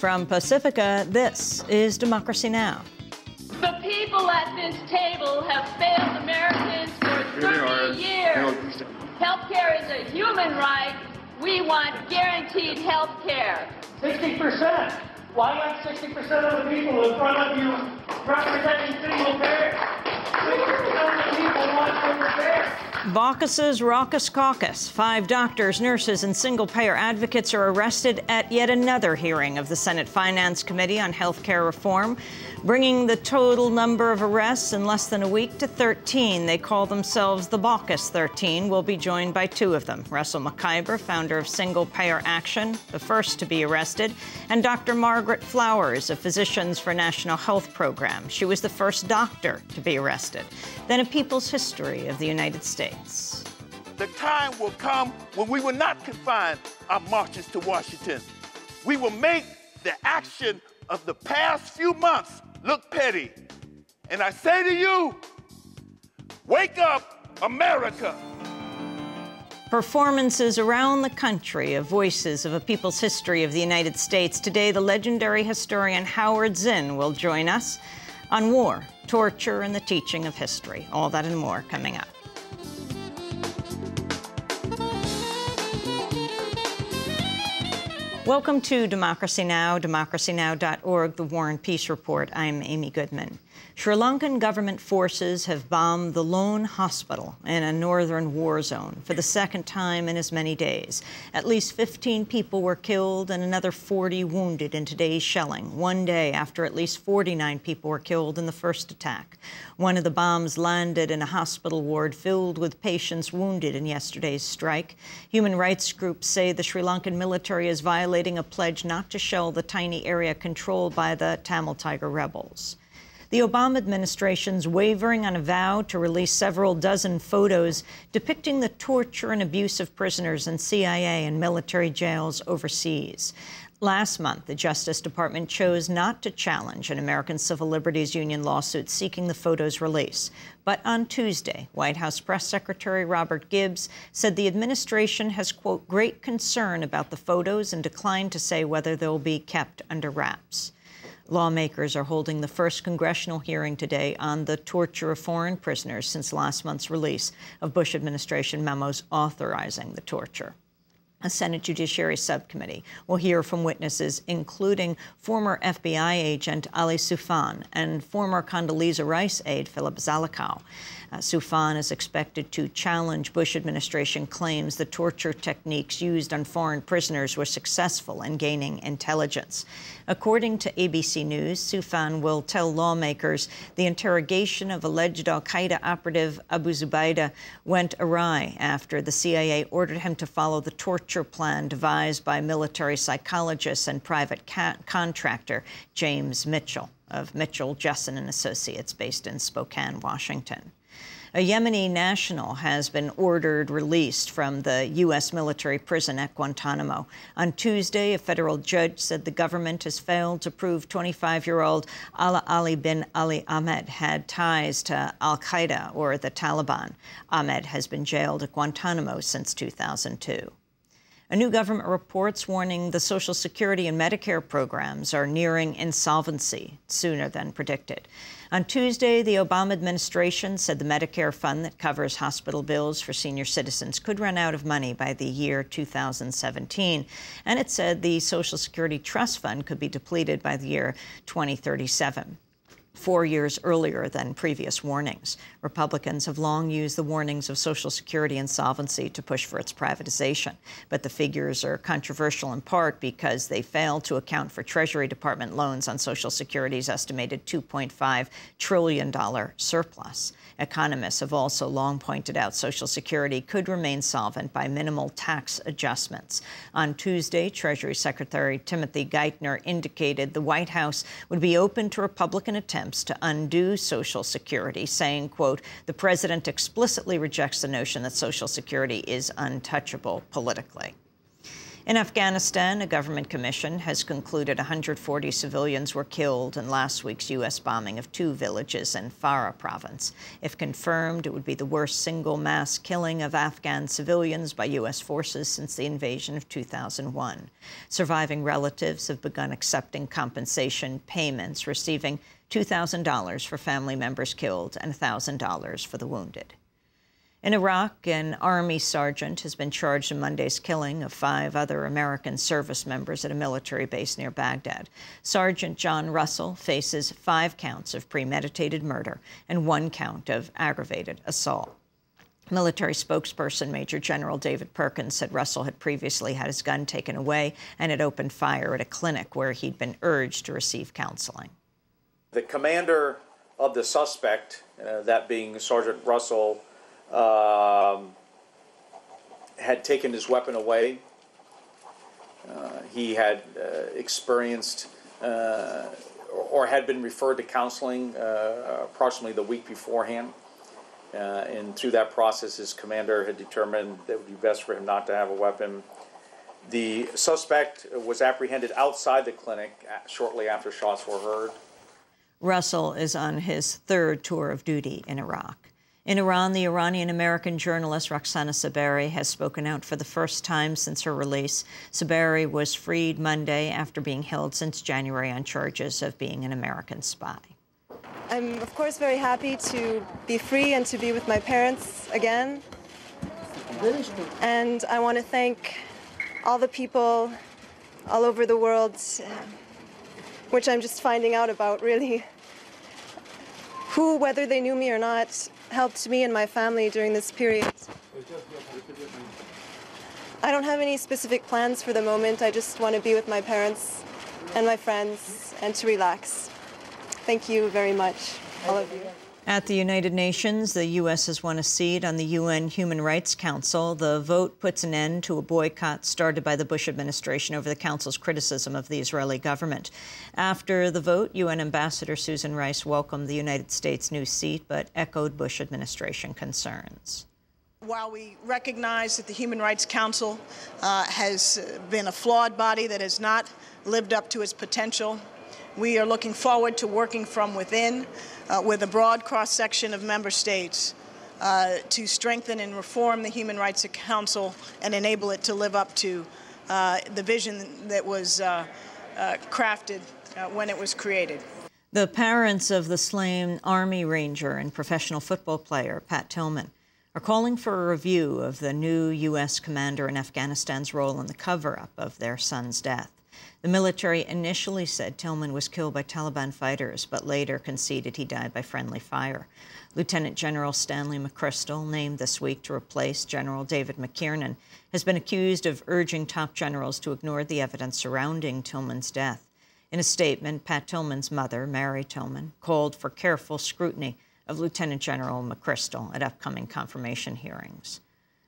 From Pacifica, this is Democracy Now! The people at this table have failed Americans for 30 years. Health care is a human right. We want guaranteed health care. 60%. Why not 60% of the people in front of you representing single payer? 60% of the people want single payer. Baucus's Raucous Caucus. 5 doctors, nurses, and single-payer advocates are arrested at yet another hearing of the Senate Finance Committee on health care reform, bringing the total number of arrests in less than a week to 13. They call themselves the Baucus 13. We'll be joined by 2 of them, Russell McIver, founder of Single Payer Action, the first to be arrested, and Dr. Margaret Flowers of Physicians for National Health Program. She was the first doctor to be arrested. Then a people's history of the United States. The time will come when we will not confine our marches to Washington. We will make the action of the past few months look petty. And I say to you, wake up, America. Performances around the country of voices of a people's history of the United States. Today, the legendary historian Howard Zinn will join us on war, torture, and the teaching of history. All that and more coming up. Welcome to Democracy Now!, democracynow.org, The War and Peace Report. I'm Amy Goodman. Sri Lankan government forces have bombed the lone hospital in a northern war zone for the second time in as many days. At least 15 people were killed and another 40 wounded in today's shelling, one day after at least 49 people were killed in the first attack. One of the bombs landed in a hospital ward filled with patients wounded in yesterday's strike. Human rights groups say the Sri Lankan military is violating a pledge not to shell the tiny area controlled by the Tamil Tiger rebels. The Obama administration's wavering on a vow to release several dozen photos depicting the torture and abuse of prisoners in CIA and military jails overseas. Last month, the Justice Department chose not to challenge an American Civil Liberties Union lawsuit seeking the photos' release. But on Tuesday, White House Press Secretary Robert Gibbs said the administration has, quote, great concern about the photos and declined to say whether they'll be kept under wraps. Lawmakers are holding the first congressional hearing today on the torture of foreign prisoners since last month's release of Bush administration memos authorizing the torture. A Senate Judiciary Subcommittee will hear from witnesses including former FBI agent Ali Soufan and former Condoleezza Rice aide Philip Zelikow. Soufan is expected to challenge Bush administration claims the torture techniques used on foreign prisoners were successful in gaining intelligence. According to ABC News, Soufan will tell lawmakers the interrogation of alleged al-Qaeda operative Abu Zubaydah went awry after the CIA ordered him to follow the torture plan devised by military psychologists and private contractor James Mitchell of Mitchell, Jessen and Associates based in Spokane, Washington. A Yemeni national has been ordered released from the U.S. military prison at Guantanamo. On Tuesday, a federal judge said the government has failed to prove 25-year-old Ala Ali bin Ali Ahmed had ties to al-Qaeda or the Taliban. Ahmed has been jailed at Guantanamo since 2002. A new government report's warning the Social Security and Medicare programs are nearing insolvency sooner than predicted. On Tuesday, the Obama administration said the Medicare fund that covers hospital bills for senior citizens could run out of money by the year 2017. And it said the Social Security Trust Fund could be depleted by the year 2037. 4 years earlier than previous warnings. Republicans have long used the warnings of Social Security insolvency to push for its privatization. But the figures are controversial in part because they fail to account for Treasury Department loans on Social Security's estimated $2.5 trillion surplus. Economists have also long pointed out Social Security could remain solvent by minimal tax adjustments. On Tuesday, Treasury Secretary Timothy Geithner indicated the White House would be open to Republican attempts to undo Social Security, saying, quote, the president explicitly rejects the notion that Social Security is untouchable politically. In Afghanistan, a government commission has concluded 140 civilians were killed in last week's U.S. bombing of 2 villages in Farah province. If confirmed, it would be the worst single mass killing of Afghan civilians by U.S. forces since the invasion of 2001. Surviving relatives have begun accepting compensation payments, receiving $2,000 for family members killed and $1,000 for the wounded. In Iraq, an Army sergeant has been charged in Monday's killing of 5 other American service members at a military base near Baghdad. Sergeant John Russell faces 5 counts of premeditated murder and 1 count of aggravated assault. Military spokesperson Major General David Perkins said Russell had previously had his gun taken away and had opened fire at a clinic where he'd been urged to receive counseling. The commander of the suspect, that being Sergeant Russell, had taken his weapon away. He had experienced or had been referred to counseling approximately the week beforehand. And through that process, his commander had determined that it would be best for him not to have a weapon. The suspect was apprehended outside the clinic shortly after shots were heard. Russell is on his 3rd tour of duty in Iraq. In Iran, the Iranian-American journalist Roxana Saberi has spoken out for the first time since her release. Saberi was freed Monday after being held since January on charges of being an American spy. I'm, of course, very happy to be free and to be with my parents again. And I want to thank all the people all over the world, which I'm just finding out about, really, who, whether they knew me or not, helped me and my family during this period. I don't have any specific plans for the moment. I just want to be with my parents and my friends and to relax. Thank you very much, all of you. At the United Nations, the U.S. has won a seat on the UN Human Rights Council. The vote puts an end to a boycott started by the Bush administration over the Council's criticism of the Israeli government. After the vote, UN Ambassador Susan Rice welcomed the United States' new seat, but echoed Bush administration concerns. While we recognize that the Human Rights Council has been a flawed body that has not lived up to its potential, we are looking forward to working from within with a broad cross-section of member states to strengthen and reform the Human Rights Council and enable it to live up to the vision that was crafted when it was created. The parents of the slain Army Ranger and professional football player Pat Tillman are calling for a review of the new U.S. commander in Afghanistan's role in the cover-up of their son's death. The military initially said Tillman was killed by Taliban fighters, but later conceded he died by friendly fire. Lieutenant General Stanley McChrystal, named this week to replace General David McKiernan, has been accused of urging top generals to ignore the evidence surrounding Tillman's death. In a statement, Pat Tillman's mother, Mary Tillman, called for careful scrutiny of Lieutenant General McChrystal at upcoming confirmation hearings.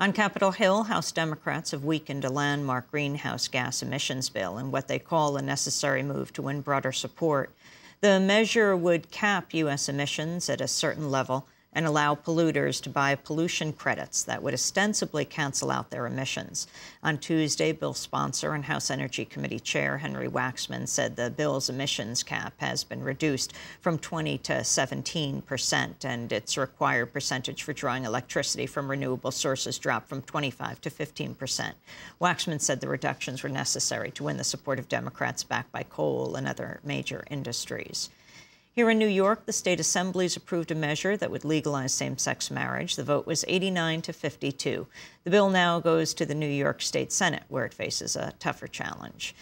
On Capitol Hill, House Democrats have weakened a landmark greenhouse gas emissions bill in what they call a necessary move to win broader support. The measure would cap U.S. emissions at a certain level and allow polluters to buy pollution credits that would ostensibly cancel out their emissions. On Tuesday, bill sponsor and House Energy Committee Chair Henry Waxman said the bill's emissions cap has been reduced from 20% to 17%, and its required percentage for drawing electricity from renewable sources dropped from 25% to 15%. Waxman said the reductions were necessary to win the support of Democrats backed by coal and other major industries. Here in New York, the state assemblies approved a measure that would legalize same-sex marriage. The vote was 89 to 52. The bill now goes to the New York State Senate, where it faces a tougher challenge.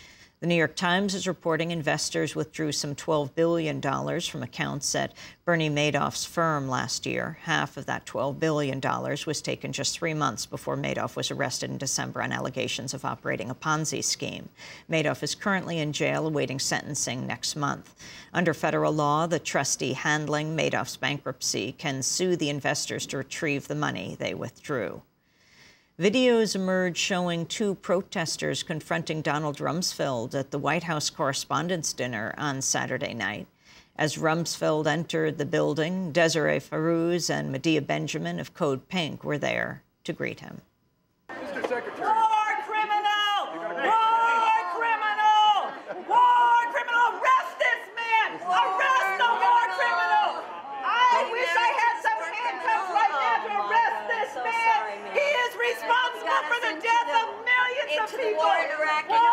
The New York Times is reporting investors withdrew some $12 billion from accounts at Bernie Madoff's firm last year. Half of that $12 billion was taken just 3 months before Madoff was arrested in December on allegations of operating a Ponzi scheme. Madoff is currently in jail awaiting sentencing next month. Under federal law, the trustee handling Madoff's bankruptcy can sue the investors to retrieve the money they withdrew. Videos emerged showing 2 protesters confronting Donald Rumsfeld at the White House Correspondents' Dinner on Saturday night. As Rumsfeld entered the building, Desiree Farouz and Medea Benjamin of Code Pink were there to greet him. Mr. Secretary. More criminal! More into the war in Iraq.